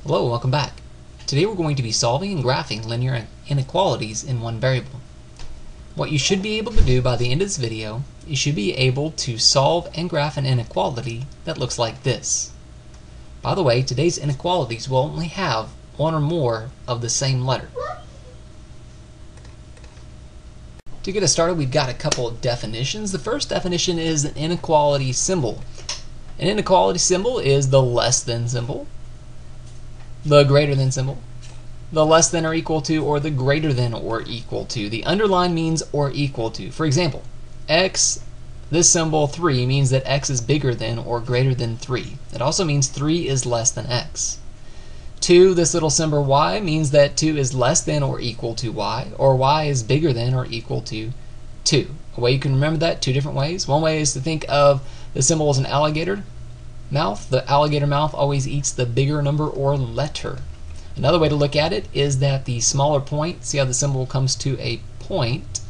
Hello, welcome back. Today we're going to be solving and graphing linear inequalities in one variable. What you should be able to do by the end of this video, you should be able to solve and graph an inequality that looks like this. By the way, today's inequalities will only have one or more of the same letter. To get us started, we've got a couple of definitions. The first definition is an inequality symbol. An inequality symbol is the less than symbol, the greater than symbol, the less than or equal to, or the greater than or equal to. The underline means or equal to. For example, x, this symbol 3 means that x is bigger than or greater than 3. It also means 3 is less than x. 2, this little symbol y, means that 2 is less than or equal to y, or y is bigger than or equal to 2. A way you can remember that, two different ways. One way is to think of the symbol as an alligator mouth. The alligator mouth always eats the bigger number or letter. Another way to look at it is that the smaller point, see how the symbol comes to a point?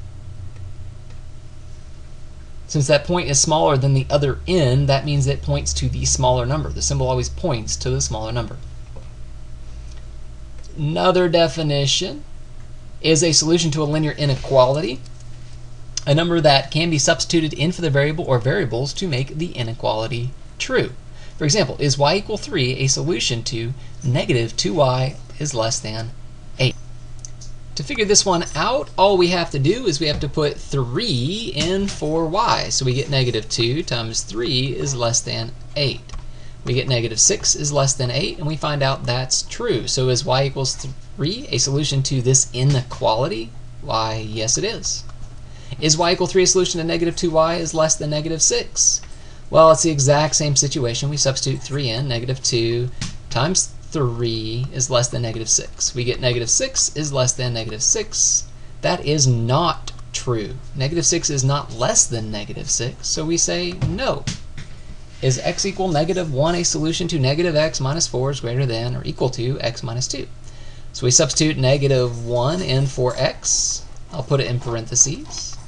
Since that point is smaller than the other end, that means it points to the smaller number. The symbol always points to the smaller number. Another definition is a solution to a linear inequality, a number that can be substituted in for the variable or variables to make the inequality true. For example, is y equal 3 a solution to negative 2y is less than 8? To figure this one out, all we have to do is we have to put 3 in for y. So we get negative 2 times 3 is less than 8. We get negative 6 is less than 8, and we find out that's true. So is y equals 3 a solution to this inequality? Why, yes it is. Is y equal 3 a solution to negative 2y is less than negative 6? Well, it's the exact same situation. We substitute 3 in. Negative 2 times 3 is less than negative 6. We get negative 6 is less than negative 6. That is not true. Negative 6 is not less than negative 6, so we say no. Is x equal negative 1 a solution to negative x minus 4 is greater than or equal to x minus 2? So we substitute negative 1 in for x. I'll put it in parentheses.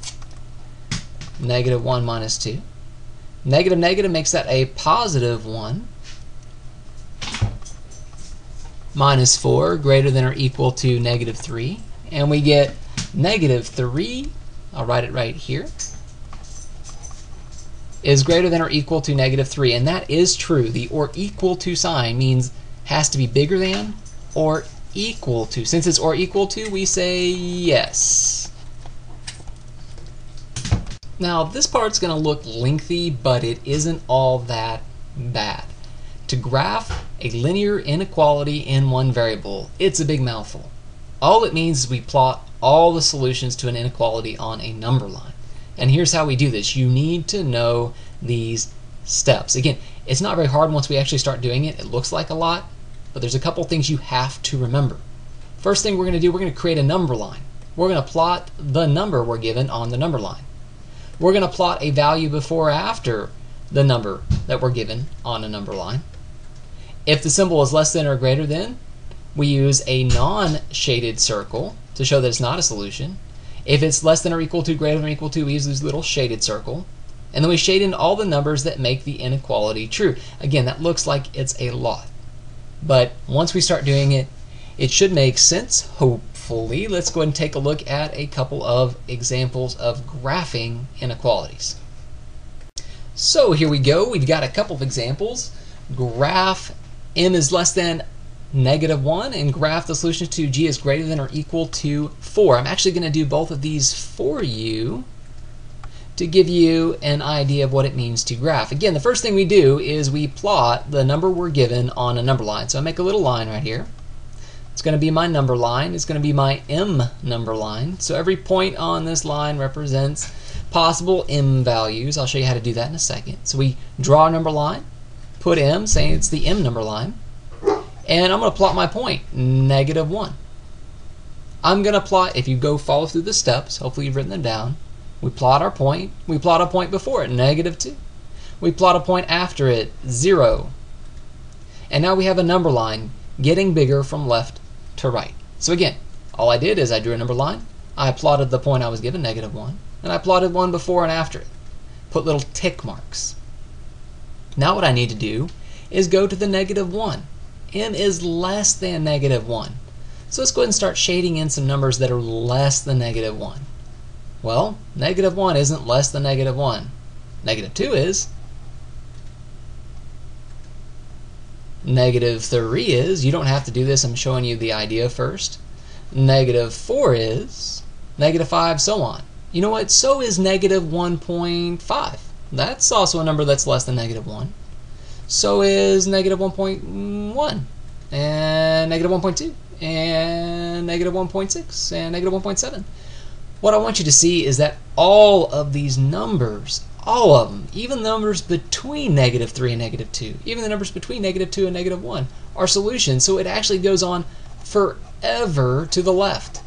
Negative 1 minus 2. Negative negative makes that a positive 1. Minus 4 greater than or equal to negative 3. And we get negative 3, I'll write it right here, is greater than or equal to negative 3. And that is true. The or equal to sign means has to be bigger than or equal to. Since it's or equal to, we say yes. Now this part's going to look lengthy, but it isn't all that bad. To graph a linear inequality in one variable, it's a big mouthful. All it means is we plot all the solutions to an inequality on a number line. And here's how we do this. You need to know these steps. Again, it's not very hard once we actually start doing it. It looks like a lot, but there's a couple things you have to remember. First thing we're going to do, we're going to create a number line. We're going to plot the number we're given on the number line. We're going to plot a value before or after the number that we're given on a number line. If the symbol is less than or greater than, we use a non-shaded circle to show that it's not a solution. If it's less than or equal to, greater than or equal to, we use this little shaded circle. And then we shade in all the numbers that make the inequality true. Again, that looks like it's a lot. But once we start doing it, it should make sense, hopefully. Let's go ahead and take a look at a couple of examples of graphing inequalities. So here we go. We've got a couple of examples. Graph m is less than negative 1 and graph the solution to g is greater than or equal to 4. I'm actually going to do both of these for you to give you an idea of what it means to graph. Again, the first thing we do is we plot the number we're given on a number line. So I make a little line right here. It's going to be my number line. It's going to be my m number line. So every point on this line represents possible m values. I'll show you how to do that in a second. So we draw a number line, put m, saying it's the m number line, and I'm going to plot my point, negative 1. I'm going to plot, if you go follow through the steps, hopefully you've written them down, we plot our point. We plot a point before it, negative 2. We plot a point after it, 0. And now we have a number line getting bigger from left to right. So again, all I did is I drew a number line, I plotted the point I was given, negative 1, and I plotted one before and after it. Put little tick marks. Now what I need to do is go to the negative 1. m is less than negative 1. So let's go ahead and start shading in some numbers that are less than negative 1. Well, negative 1 isn't less than negative 1. Negative 2 is. Negative 3 is. You don't have to do this. I'm showing you the idea first. Negative 4 is. Negative 5, so on. You know what? So is negative 1.5. That's also a number that's less than negative 1. So is negative 1.1. And negative 1.2. And negative 1.6. And negative 1.7. What I want you to see is that all of these numbers, all of them, even the numbers between negative 3 and negative 2, even the numbers between negative 2 and negative 1, are solutions. So it actually goes on forever to the left.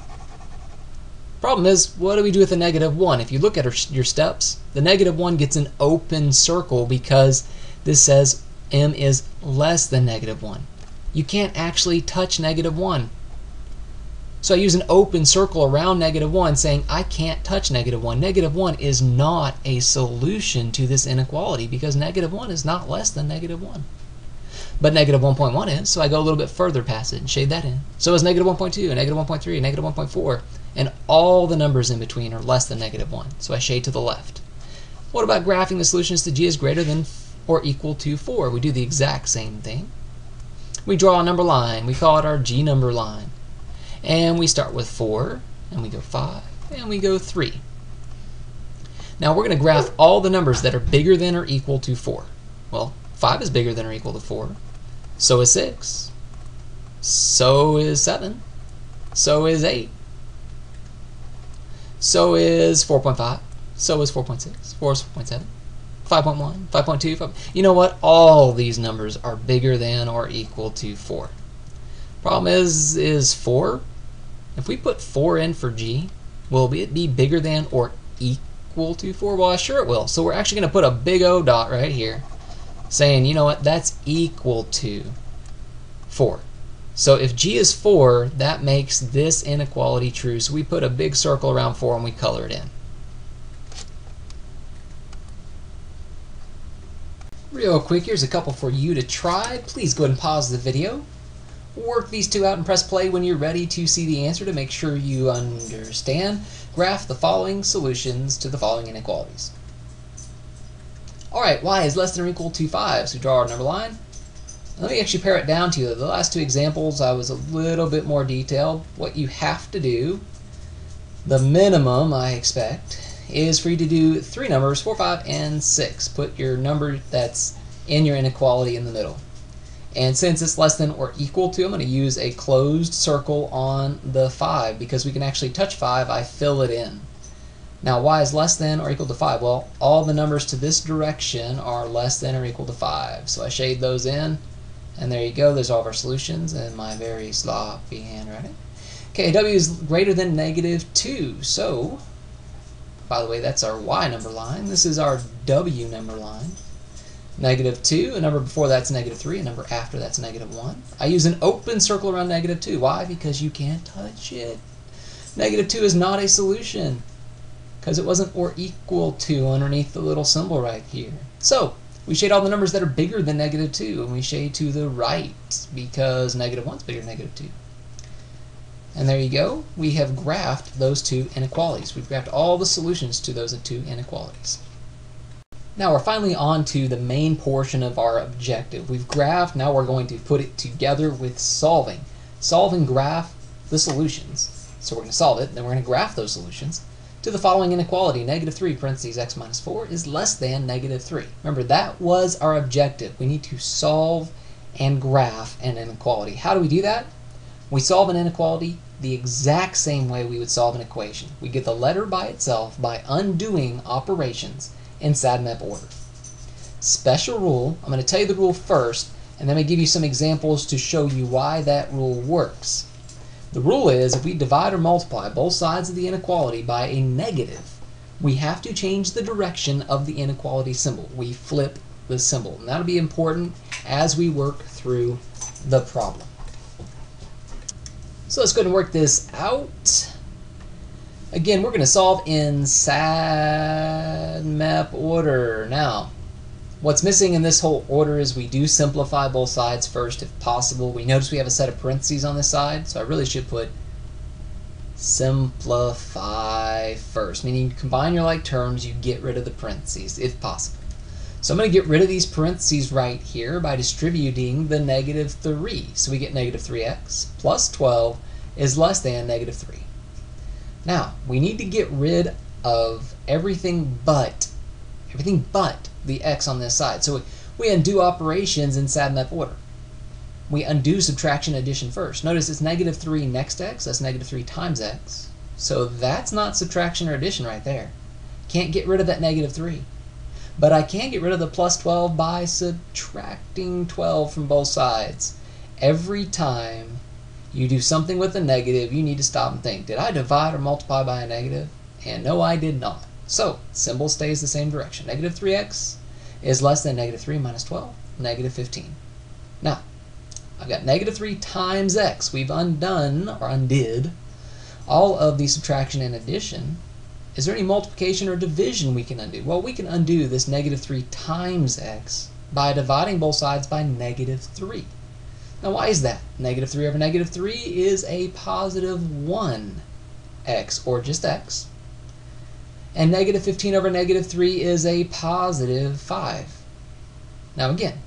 Problem is, what do we do with the negative 1? If you look at your steps, the negative 1 gets an open circle because this says m is less than negative 1. You can't actually touch negative 1. So I use an open circle around negative 1 saying I can't touch negative 1. Negative 1 is not a solution to this inequality because negative 1 is not less than negative 1. But negative 1.1 is, so I go a little bit further past it and shade that in. So is negative 1.2, and negative 1.3, and negative 1.4, and all the numbers in between are less than negative 1. So I shade to the left. What about graphing the solutions to g is greater than or equal to 4? We do the exact same thing. We draw a number line. We call it our g number line. And we start with 4, and we go 5, and we go 3. Now we're going to graph all the numbers that are bigger than or equal to 4. Well, 5 is bigger than or equal to 4. So is 6. So is 7. So is 8. So is 4.5. So is 4.6. 4 is 4.7. 5.1, 5.2, 5. You know what? All these numbers are bigger than or equal to 4. Problem is 4. If we put 4 in for g, will it be bigger than or equal to 4? Well, sure it will. So we're actually going to put a big O dot right here saying, you know what, that's equal to 4. So if g is 4, that makes this inequality true. So we put a big circle around 4 and we color it in. Real quick, here's a couple for you to try. Please go ahead and pause the video. Work these two out and press play when you're ready to see the answer to make sure you understand. Graph the following solutions to the following inequalities. Alright, y is less than or equal to 5, so draw our number line. Let me actually pare it down to you. The last two examples I was a little bit more detailed. What you have to do, the minimum I expect, is for you to do 3 numbers, 4, 5, and 6. Put your number that's in your inequality in the middle. And since it's less than or equal to, I'm going to use a closed circle on the 5 because we can actually touch 5. I fill it in. Now y is less than or equal to 5. Well, all the numbers to this direction are less than or equal to 5. So I shade those in. And there you go. There's all of our solutions in my very sloppy handwriting. Okay, w is greater than negative 2. So, by the way, that's our y number line. This is our w number line. Negative 2, a number before that's negative 3, a number after that's negative 1. I use an open circle around negative 2. Why? Because you can't touch it. Negative 2 is not a solution because it wasn't or equal to underneath the little symbol right here. So, we shade all the numbers that are bigger than negative 2, and we shade to the right because negative 1 is bigger than negative 2. And there you go. We have graphed those two inequalities. We've graphed all the solutions to those two inequalities. Now we're finally on to the main portion of our objective. We've graphed, now we're going to put it together with solving. Solve and graph the solutions. So we're going to solve it, then we're going to graph those solutions to the following inequality. Negative 3 parentheses x minus 4 is less than negative 3. Remember, that was our objective. We need to solve and graph an inequality. How do we do that? We solve an inequality the exact same way we would solve an equation. We get the letter by itself by undoing operations in SADMAP order. Special rule, I'm going to tell you the rule first, and then I'm going to give you some examples to show you why that rule works. The rule is if we divide or multiply both sides of the inequality by a negative, we have to change the direction of the inequality symbol. We flip the symbol, and that'll be important as we work through the problem. So let's go ahead and work this out. Again, we're going to solve in SADMAP order. Now, What's missing in this whole order is we do simplify both sides first if possible. We notice we have a set of parentheses on this side, so I really should put simplify first, meaning you combine your like terms, you get rid of the parentheses if possible. So I'm going to get rid of these parentheses right here by distributing the negative 3. So we get negative 3x plus 12 is less than negative 3. Now, we need to get rid of everything but the x on this side. So we undo operations in SADMAP order. We undo subtraction addition first. Notice it's negative 3 next x, that's negative 3 times x. So that's not subtraction or addition right there. Can't get rid of that negative 3. But I can get rid of the plus 12 by subtracting 12 from both sides. Every time you do something with a negative, you need to stop and think, did I divide or multiply by a negative? And no, I did not. So, symbol stays the same direction. Negative 3x is less than negative 3 minus 12, negative 15. Now, I've got negative 3 times x. We've undid all of the subtraction and addition. Is there any multiplication or division we can undo? Well, we can undo this negative 3 times x by dividing both sides by negative 3. Now, why is that? Negative 3 over negative 3 is a positive 1x, or just x. And negative 15 over negative 3 is a positive 5. Now, again,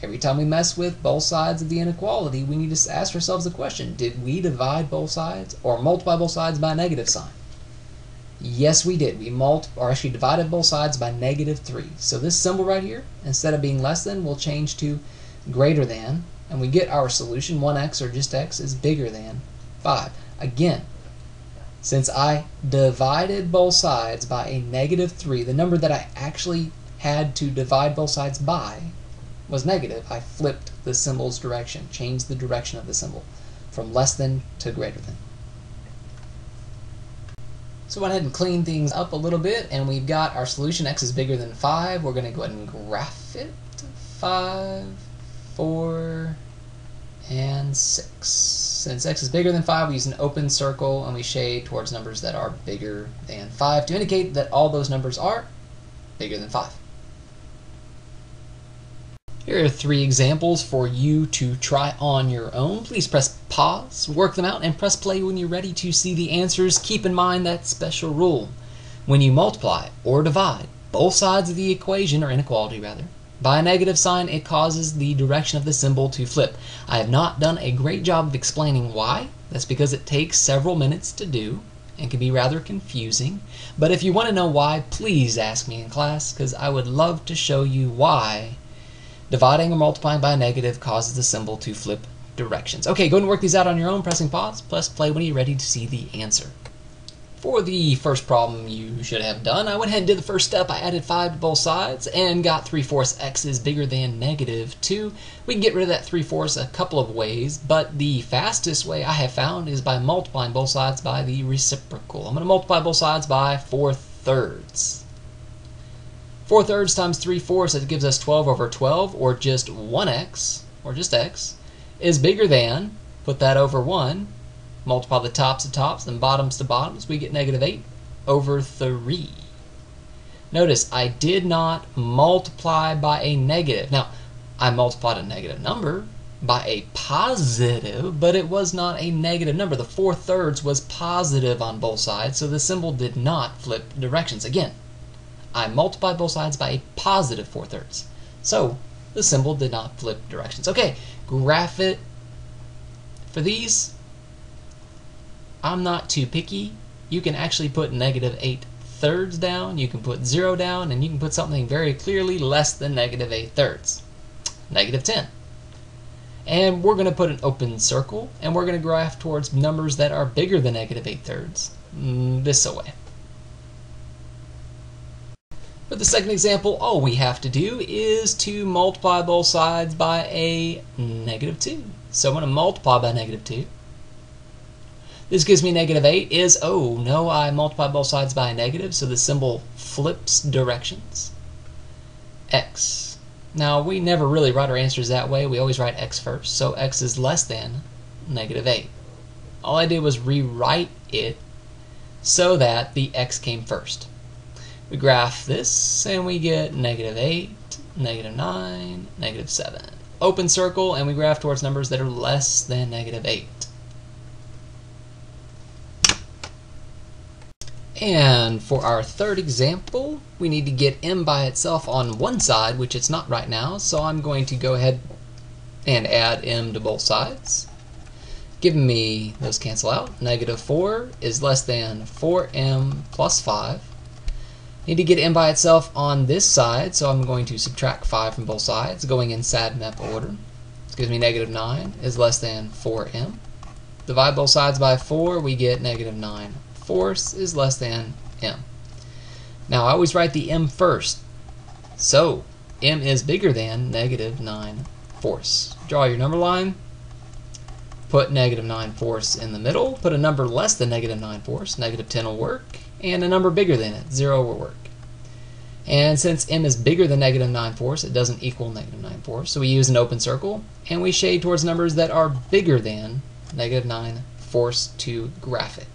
every time we mess with both sides of the inequality, we need to ask ourselves the question, did we divide both sides or multiply both sides by a negative sign? Yes, we did. We divided both sides by negative 3. So this symbol right here, instead of being less than, will change to greater than, and we get our solution, 1x or just x is bigger than 5. Again, since I divided both sides by a negative 3, the number that I actually had to divide both sides by was negative. I flipped the symbol's direction, changed the direction of the symbol from less than to greater than. So I went ahead and cleaned things up a little bit, and we've got our solution, x is bigger than 5. We're going to go ahead and graph it. 5, 4, and 6. Since x is bigger than 5, we use an open circle, and we shade towards numbers that are bigger than 5 to indicate that all those numbers are bigger than 5. Here are 3 examples for you to try on your own. Please press pause, work them out, and press play when you're ready to see the answers. Keep in mind that special rule. When you multiply or divide both sides of the equation, or inequality rather, by a negative sign, it causes the direction of the symbol to flip. I have not done a great job of explaining why. That's because it takes several minutes to do and can be rather confusing. But if you want to know why, please ask me in class, because I would love to show you why dividing or multiplying by a negative causes the symbol to flip directions. Okay, go and work these out on your own, pressing pause, press play when you're ready to see the answer. For the first problem you should have done, I went ahead and did the first step. I added 5 to both sides and got 3/4 x is bigger than negative 2. We can get rid of that 3/4 a couple of ways, but the fastest way I have found is by multiplying both sides by the reciprocal. I'm going to multiply both sides by 4/3. 4/3 times 3/4, that gives us 12 over 12, or just 1x, or just x, is bigger than, put that over 1, multiply the tops to tops and bottoms to bottoms, we get negative 8 over 3. Notice I did not multiply by a negative. Now, I multiplied a negative number by a positive, but it was not a negative number. The 4/3 was positive on both sides, so the symbol did not flip directions. Again, I multiplied both sides by a positive 4/3. So the symbol did not flip directions. Okay, graph it. For these, I'm not too picky. You can actually put negative 8/3 down, you can put 0 down, and you can put something very clearly less than negative 8/3. Negative 10. And we're going to put an open circle, and we're going to graph towards numbers that are bigger than negative 8/3. This way. For the second example, all we have to do is to multiply both sides by a negative 2. So I'm going to multiply by negative 2. This gives me negative 8 is, oh no, I multiply both sides by a negative, so the symbol flips directions. X. Now, we never really write our answers that way. We always write x first, so x is less than negative 8. All I did was rewrite it so that the x came first. We graph this, and we get negative 8 negative 9, negative 7. Open circle, and we graph towards numbers that are less than negative 8. And for our third example, we need to get m by itself on one side, which it's not right now, so I'm going to go ahead and add m to both sides. Giving me, those cancel out, negative 4 is less than 4m plus 5. Need to get m by itself on this side, so I'm going to subtract 5 from both sides, going in SAD/MEP order. This gives me negative 9 is less than 4m. Divide both sides by 4, we get negative 9 fourths is less than m. Now I always write the m first, so m is bigger than negative 9 fourths. Draw your number line, put negative 9 fourths in the middle, put a number less than negative 9 fourths, negative 10 will work, and a number bigger than it, 0 will work. And since m is bigger than negative 9 fourths, it doesn't equal negative 9 fourths, so we use an open circle, and we shade towards numbers that are bigger than negative 9 fourths to graph it.